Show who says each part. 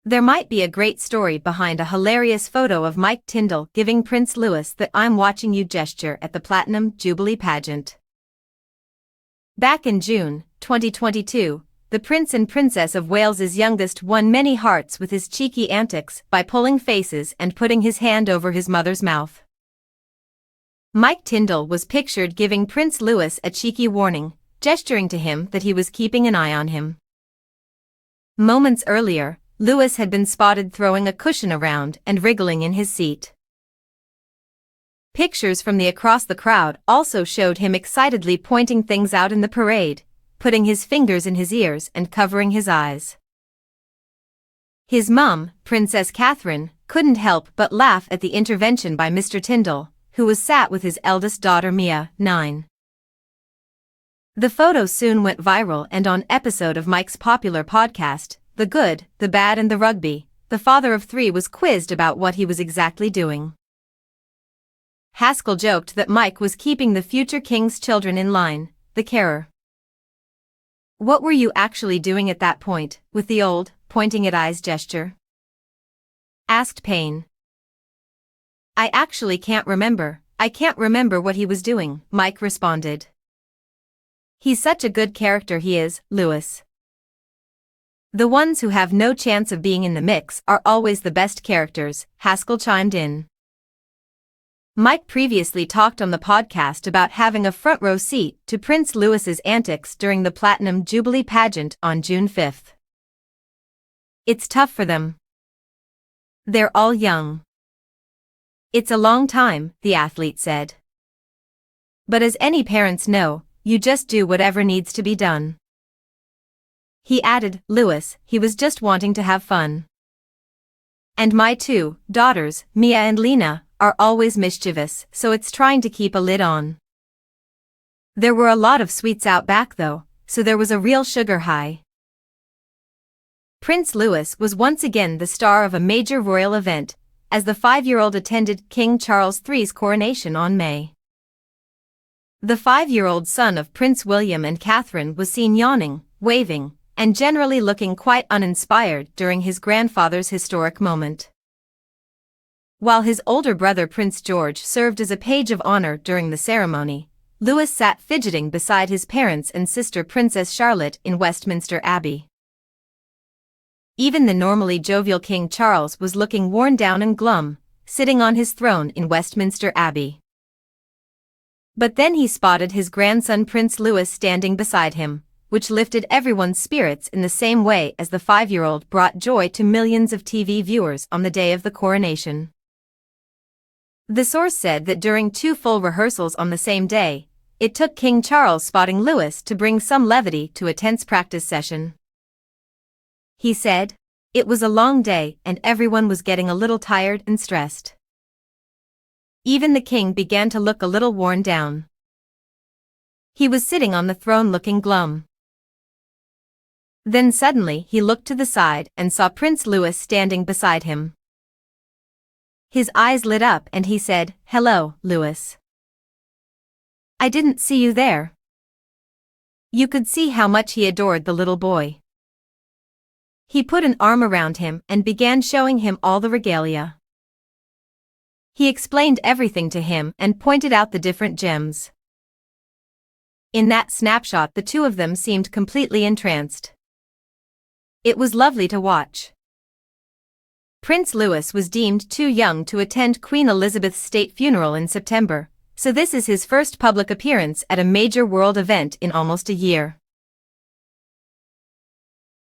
Speaker 1: There might be a great story behind a hilarious photo of Mike Tindall giving Prince Louis the "I'm watching you" gesture at the Platinum Jubilee pageant. Back in June 2022, the Prince and Princess of Wales's youngest won many hearts with his cheeky antics by pulling faces and putting his hand over his mother's mouth. Mike Tindall was pictured giving Prince Louis a cheeky warning, gesturing to him that he was keeping an eye on him. Moments earlier, Louis had been spotted throwing a cushion around and wriggling in his seat. Pictures from across the crowd also showed him excitedly pointing things out in the parade, putting his fingers in his ears and covering his eyes. His mum, Princess Catherine, couldn't help but laugh at the intervention by Mr. Tindall, who was sat with his eldest daughter Mia, 9. The photo soon went viral, and on episode of Mike's popular podcast, The Good, the Bad and the Rugby, the father of 3 was quizzed about what he was exactly doing. Haskell joked that Mike was keeping the future king's children in line, the carer. "What were you actually doing at that point, with the old, pointing at eyes gesture?" asked Payne. "I actually can't remember. I can't remember what he was doing," Mike responded. "He's such a good character, he is, Louis. The ones who have no chance of being in the mix are always the best characters," Haskell chimed in. Mike previously talked on the podcast about having a front-row seat to Prince Louis's antics during the Platinum Jubilee pageant on June 5. "It's tough for them. They're all young. It's a long time," the athlete said. "But as any parents know, you just do whatever needs to be done." He added, "Louis, he was just wanting to have fun. And my 2 daughters, Mia and Lena, are always mischievous, so it's trying to keep a lid on. There were a lot of sweets out back though, so there was a real sugar high." Prince Louis was once again the star of a major royal event, as the 5-year-old attended King Charles III's coronation on May. The 5-year-old son of Prince William and Catherine was seen yawning, waving, and generally looking quite uninspired during his grandfather's historic moment. While his older brother Prince George served as a page of honor during the ceremony, Louis sat fidgeting beside his parents and sister Princess Charlotte in Westminster Abbey. Even the normally jovial King Charles was looking worn down and glum, sitting on his throne in Westminster Abbey. But then he spotted his grandson Prince Louis standing beside him, which lifted everyone's spirits in the same way as the 5-year-old brought joy to millions of TV viewers on the day of the coronation. The source said that during 2 full rehearsals on the same day, it took King Charles spotting Louis to bring some levity to a tense practice session. He said, "It was a long day and everyone was getting a little tired and stressed. Even the king began to look a little worn down. He was sitting on the throne looking glum. Then suddenly he looked to the side and saw Prince Louis standing beside him. His eyes lit up and he said, 'Hello, Louis. I didn't see you there.' You could see how much he adored the little boy. He put an arm around him and began showing him all the regalia. He explained everything to him and pointed out the different gems. In that snapshot, the 2 of them seemed completely entranced. It was lovely to watch." Prince Louis was deemed too young to attend Queen Elizabeth's state funeral in September, so this is his first public appearance at a major world event in almost a year.